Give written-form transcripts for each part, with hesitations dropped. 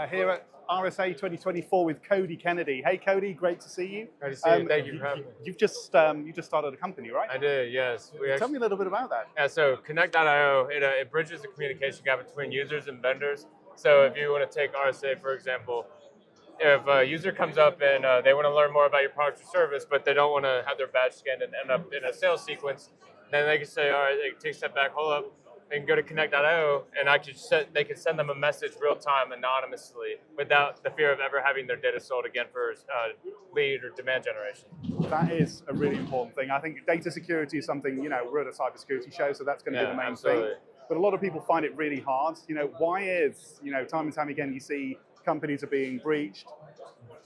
here at RSA 2024 with Kodie Kennedy. Hey, Kodie, great to see you. Great to see you. Thank you for having me. You just started a company, right? I did, yes. Tell me a little bit about that. Yeah, so Connect.io, it bridges the communication gap between users and vendors. So if you want to take RSA, for example, if a user comes up and they want to learn more about your product or service, but they don't want to have their badge scanned and end up in a sales sequence, then they can say, all right, they can take a step back, hold up, they can go to Connect.io, and they can send them a message real time anonymously without the fear of ever having their data sold again for lead or demand generation. That is a really important thing. I think data security is something, we're at a cybersecurity show, so that's going to be the main thing. But a lot of people find it really hard. Why is, time and time again, you see companies are being breached.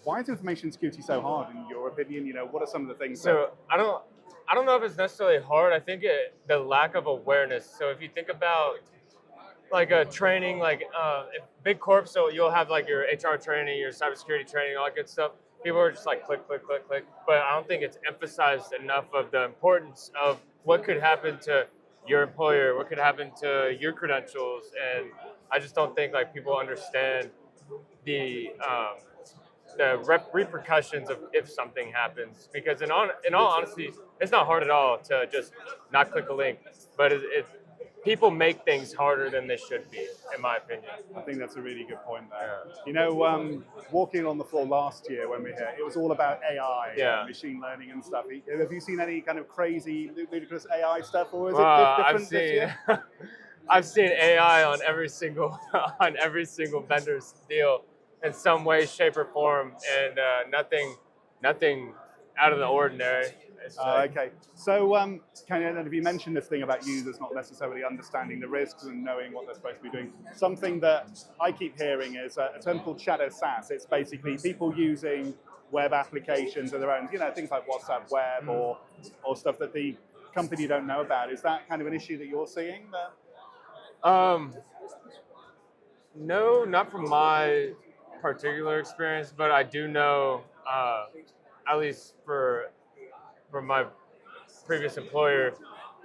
Why is information security so hard, in your opinion? What are some of the things? So I don't know if it's necessarily hard. I think the lack of awareness. So if you think about like a training, like big corps, so you'll have like your HR training, your cybersecurity training, all that good stuff. People are just like click, click, click, click. But I don't think it's emphasized enough of the importance of what could happen to your employer, what could happen to your credentials, and I just don't think like people understand the repercussions of if something happens. Because in all honesty, it's not hard at all to just not click a link, but people make things harder than they should be, in my opinion. I think that's a really good point there. Walking on the floor last year when we were here, it was all about AI, machine learning and stuff. Have you seen any kind of crazy, ludicrous AI stuff, or is it different this year? I've seen AI on every single vendor's deal in some way, shape, or form, and nothing out of the ordinary. Okay, so have you mentioned this thing about users not necessarily understanding the risks and knowing what they're supposed to be doing? Something that I keep hearing is a term called shadow SaaS. It's basically people using web applications of their own, things like WhatsApp Web or stuff that the company don't know about. Is that kind of an issue that you're seeing there? No, not from my particular experience, but I do know, at least for my previous employer,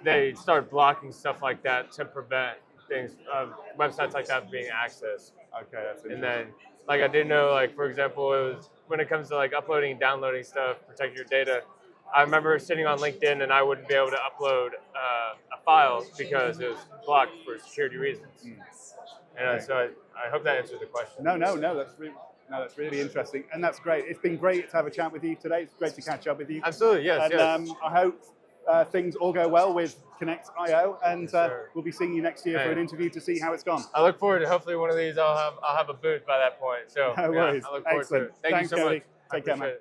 they started blocking stuff like that to prevent websites like that being accessed. Okay, that's interesting. And then, like, I did know, like, for example, it was when it comes to like uploading and downloading stuff, protect your data. I remember sitting on LinkedIn and I wouldn't be able to upload a file because it was blocked for security reasons. And so I hope that answered the question. No, that's really interesting, and that's great. It's been great to have a chat with you today. It's great to catch up with you. Absolutely, yes. And I hope things all go well with Connect.io, and we'll be seeing you next year for an interview to see how it's gone. I look forward to hopefully one of these. I'll have a booth by that point. So no worries. I look forward to it. Thank you so much. Take care, man.